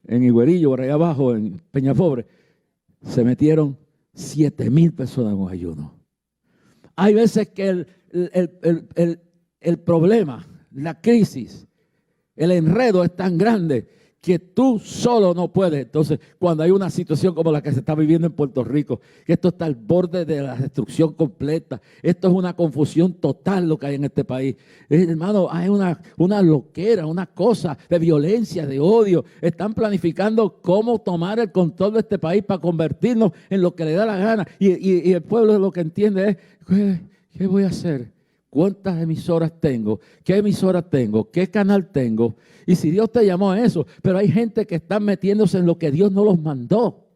Higuerillo, por allá abajo, en Peñapobre, se metieron 7,000 personas en un ayuno. Hay veces que el problema, la crisis, el enredo es tan grande que tú solo no puedes. Entonces, cuando hay una situación como la que se está viviendo en Puerto Rico, que esto está al borde de la destrucción completa, esto es una confusión total lo que hay en este país. Hermano, hay una loquera, una cosa de violencia, de odio. Están planificando cómo tomar el control de este país para convertirnos en lo que le da la gana. Y el pueblo lo que entiende es, ¿qué voy a hacer? ¿Cuántas emisoras tengo? ¿Qué emisoras tengo? ¿Qué canal tengo? Y si Dios te llamó a eso, pero hay gente que está metiéndose en lo que Dios no los mandó.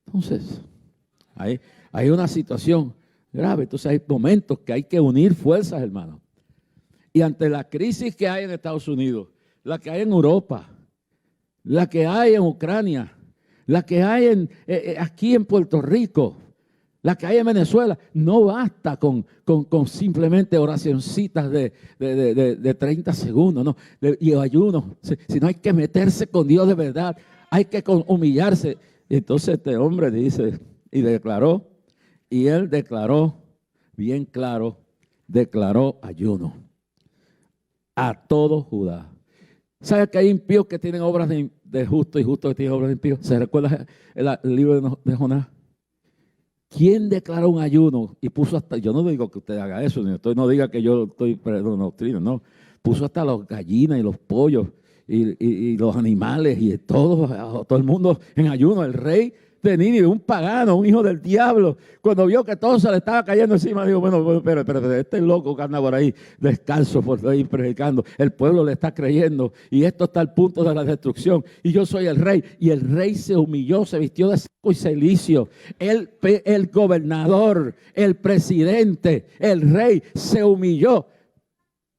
Entonces, hay una situación grave. Entonces hay momentos que hay que unir fuerzas, hermano. Y ante la crisis que hay en Estados Unidos, la que hay en Europa, la que hay en Ucrania, la que hay aquí en Puerto Rico, la que hay en Venezuela, no basta con simplemente oracioncitas de 30 segundos, ¿no? Y ayuno, sino hay que meterse con Dios de verdad, hay que humillarse. Y entonces este hombre dice, y él declaró, bien claro, declaró ayuno a todo Judá. ¿Sabe que hay impíos que tienen obras de justo y justos que tienen obras de impíos? ¿Se recuerda el libro de Jonás? ¿Quién declaró un ayuno y puso hasta, yo no digo que usted haga eso, no diga que yo estoy predicando doctrina, no, puso hasta las gallinas y los pollos y los animales y todo el mundo en ayuno? El rey de Nínive, un pagano, un hijo del diablo, cuando vio que todo se le estaba cayendo encima, dijo, bueno, pero este loco que anda por ahí descalzo, por ahí predicando, el pueblo le está creyendo y esto está al punto de la destrucción y yo soy el rey. Y el rey se humilló, se vistió de saco y cilicio. El gobernador, el presidente, el rey se humilló.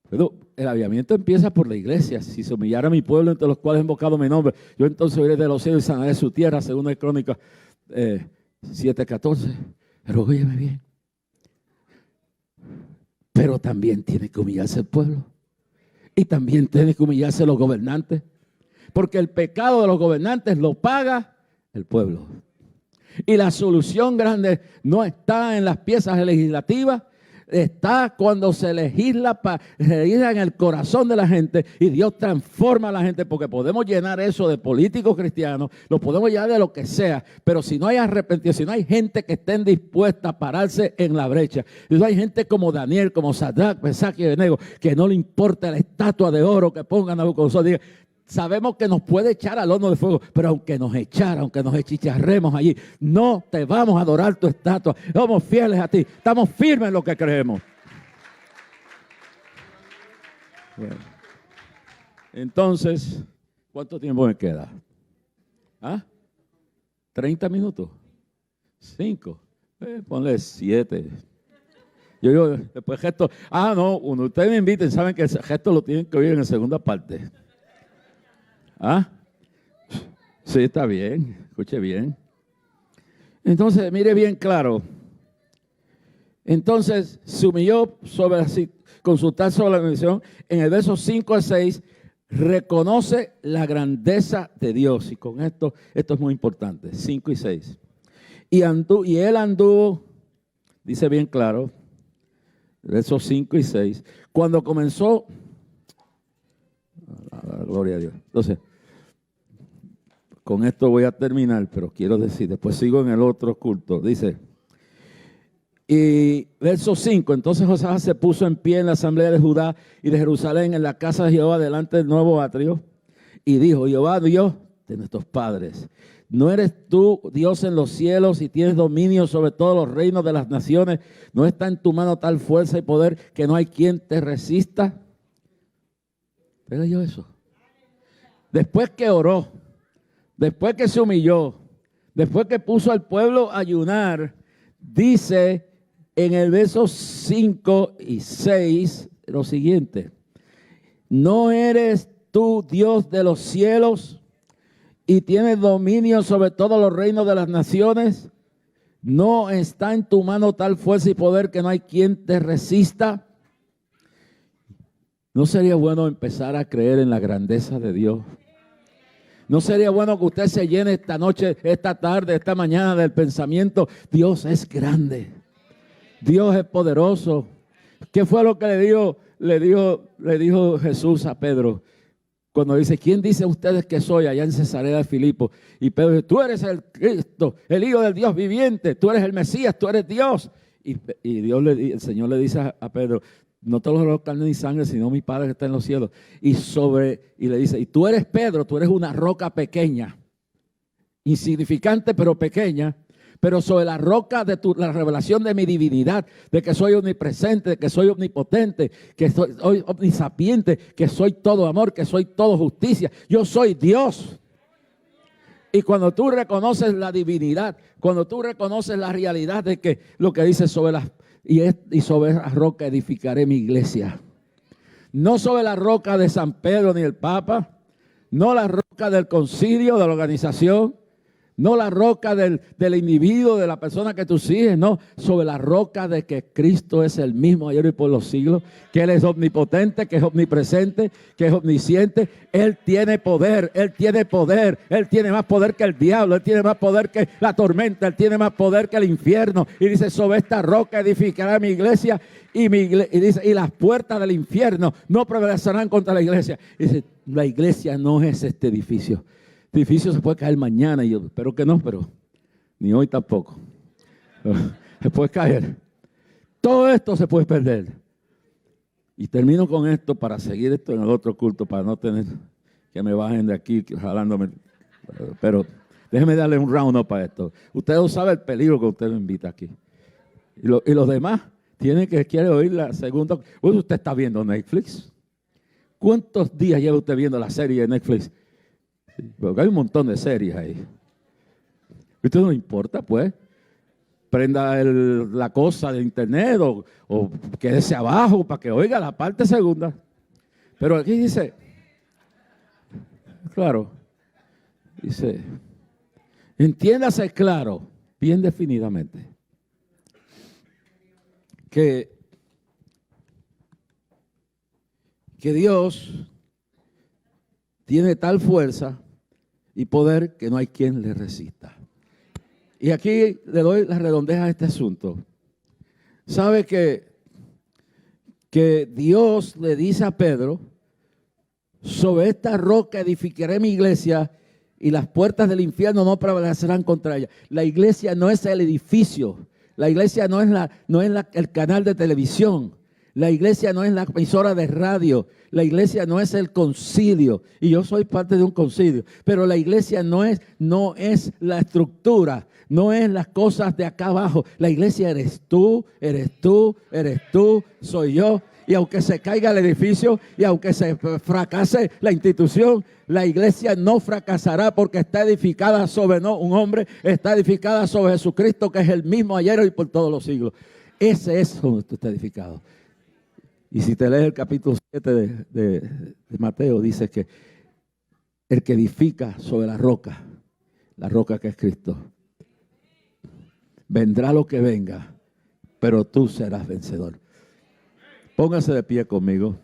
Pero el avivamiento empieza por la iglesia. Si se humillara mi pueblo entre los cuales he invocado mi nombre, yo entonces iré de los cielos y sanaré su tierra, según de Crónicas 7:14. Pero óyeme bien. Pero también tiene que humillarse el pueblo. Y también tiene que humillarse los gobernantes. Porque el pecado de los gobernantes lo paga el pueblo. Y la solución grande no está en las piezas legislativas, está cuando se legisla en el corazón de la gente y Dios transforma a la gente, porque podemos llenar eso de políticos cristianos, lo podemos llenar de lo que sea, pero si no hay arrepentimiento, si no hay gente que estén dispuesta a pararse en la brecha, si no hay gente como Daniel, como Sadrach, Mesach y Abednego, que no le importa la estatua de oro que pongan a Nabucodonosor, diga, sabemos que nos puede echar al horno de fuego, pero aunque nos echara, aunque nos echicharremos allí, no te vamos a adorar tu estatua. Somos fieles a ti, estamos firmes en lo que creemos. Bueno. Entonces, ¿cuánto tiempo me queda? ¿Ah? ¿30 minutos? ¿5? Ponle 7. Yo digo, después gesto. No, cuando ustedes me inviten, saben que ese gesto lo tienen que oír en la segunda parte. Sí, está bien, escuche bien. Entonces, mire bien claro. Entonces, se humilló consultar sobre la bendición. En el verso 5 al 6, reconoce la grandeza de Dios. Y con esto es muy importante, 5 y 6. Y él anduvo, dice bien claro, versos 5 y 6, cuando comenzó, gloria a Dios. Entonces, con esto voy a terminar, pero quiero decir, después sigo en el otro culto. Dice, y verso 5, entonces Josafat se puso en pie en la asamblea de Judá y de Jerusalén en la casa de Jehová delante del nuevo atrio y dijo, Jehová Dios de nuestros padres, ¿no eres tú Dios en los cielos y tienes dominio sobre todos los reinos de las naciones? ¿No está en tu mano tal fuerza y poder que no hay quien te resista? ¿Pero yo eso? Después que oró, después que se humilló, después que puso al pueblo a ayunar, dice en el verso 5 y 6 lo siguiente, ¿no eres tú Dios de los cielos y tienes dominio sobre todos los reinos de las naciones? ¿No está en tu mano tal fuerza y poder que no hay quien te resista? ¿No sería bueno empezar a creer en la grandeza de Dios? ¿No sería bueno que usted se llene esta noche, esta tarde, esta mañana del pensamiento? Dios es grande. Dios es poderoso. ¿Qué fue lo que le dijo Jesús a Pedro? Cuando dice, ¿quién dicen ustedes que soy? Allá en Cesarea de Filipo. Y Pedro dice, tú eres el Cristo, el Hijo del Dios viviente. Tú eres el Mesías, tú eres Dios. Y el Señor le dice a Pedro, no te lo juro carne ni sangre, sino mi Padre que está en los cielos. Y le dice, y tú eres Pedro, tú eres una roca pequeña, insignificante pero pequeña, pero sobre la roca de la revelación de mi divinidad, de que soy omnipresente, de que soy omnipotente, que soy omnisapiente, que soy todo amor, que soy todo justicia. Yo soy Dios. Y cuando tú reconoces la divinidad, cuando tú reconoces la realidad de que lo que dice sobre y sobre la roca edificaré mi iglesia. No sobre la roca de San Pedro ni el Papa, no la roca del concilio, de la organización, no la roca del individuo, de la persona que tú sigues, no, sobre la roca de que Cristo es el mismo ayer y por los siglos, que Él es omnipotente, que es omnipresente, que es omnisciente. Él tiene poder, Él tiene poder, Él tiene más poder que el diablo, Él tiene más poder que la tormenta, Él tiene más poder que el infierno. Y dice, sobre esta roca edificará mi iglesia y dice, y las puertas del infierno no prevalecerán contra la iglesia. Y dice, la iglesia no es este edificio. Este edificio se puede caer mañana y yo espero que no, pero ni hoy tampoco. Se puede caer. Todo esto se puede perder. Y termino con esto para seguir esto en el otro culto, para no tener que me bajen de aquí jalándome. Pero déjeme darle un round up a esto. Usted no sabe el peligro que usted me invita aquí. Y los demás quiere oír la segunda. Usted está viendo Netflix. ¿Cuántos días lleva usted viendo la serie de Netflix? Porque hay un montón de series ahí. ¿A usted no le importa, pues? Prenda la cosa de internet o quédese abajo para que oiga la parte segunda. Pero aquí dice, claro, dice, entiéndase claro, bien definidamente, que Dios tiene tal fuerza y poder que no hay quien le resista. Y aquí le doy la redondeja a este asunto. ¿Sabe que Dios le dice a Pedro, sobre esta roca edificaré mi iglesia y las puertas del infierno no prevalecerán contra ella? La iglesia no es el edificio, la iglesia no es el canal de televisión, la iglesia no es la emisora de radio, la iglesia no es el concilio, y yo soy parte de un concilio, pero la iglesia no es la estructura, no es las cosas de acá abajo. La iglesia eres tú, soy yo. Y aunque se caiga el edificio y aunque se fracase la institución, la iglesia no fracasará porque está edificada sobre no un hombre, está edificada sobre Jesucristo, que es el mismo ayer y por todos los siglos. Ese es donde tú estás edificado. Y si te lees el capítulo 7 de Mateo, dice que el que edifica sobre la roca la roca que es Cristo. Vendrá lo que venga, pero tú serás vencedor. Póngase de pie conmigo.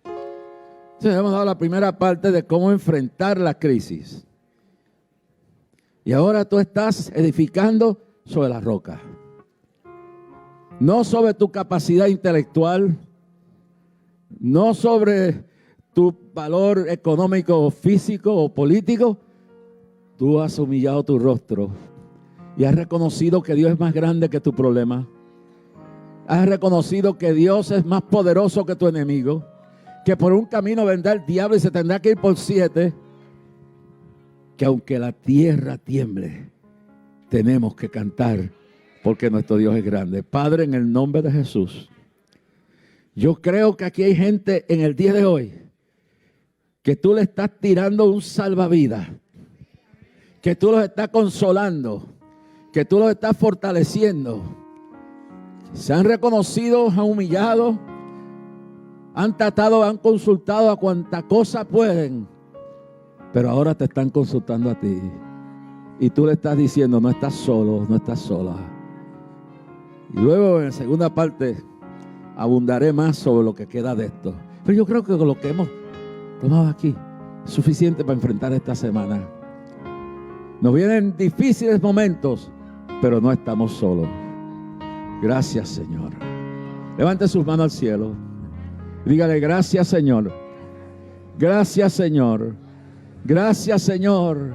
Entonces, hemos dado la primera parte de cómo enfrentar la crisis. Y ahora tú estás edificando sobre la roca. No sobre tu capacidad intelectual, no sobre tu valor económico o físico o político. Tú has humillado tu rostro y has reconocido que Dios es más grande que tu problema. Has reconocido que Dios es más poderoso que tu enemigo, que por un camino vendrá el diablo y se tendrá que ir por 7, que aunque la tierra tiemble, tenemos que cantar porque nuestro Dios es grande. Padre, en el nombre de Jesús, yo creo que aquí hay gente en el día de hoy que tú le estás tirando un salvavidas, que tú los estás consolando, que tú los estás fortaleciendo. Se han reconocido, han humillado, han tratado, han consultado a cuanta cosa pueden, pero ahora te están consultando a ti. Y tú le estás diciendo, no estás solo, no estás sola. Y luego en la segunda parte abundaré más sobre lo que queda de esto. Pero yo creo que con lo que hemos tomado aquí es suficiente para enfrentar esta semana. Nos vienen difíciles momentos, pero no estamos solos. Gracias, Señor. Levante sus manos al cielo. Dígale, gracias, Señor. Gracias, Señor. Gracias, Señor.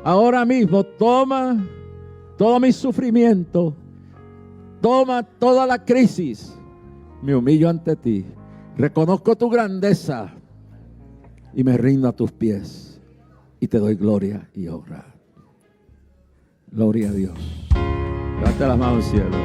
Ahora mismo toma todo mi sufrimiento. Toma toda la crisis. Me humillo ante ti. Reconozco tu grandeza y me rindo a tus pies. Y te doy gloria y honra. Gloria a Dios. Levante las manos al cielo.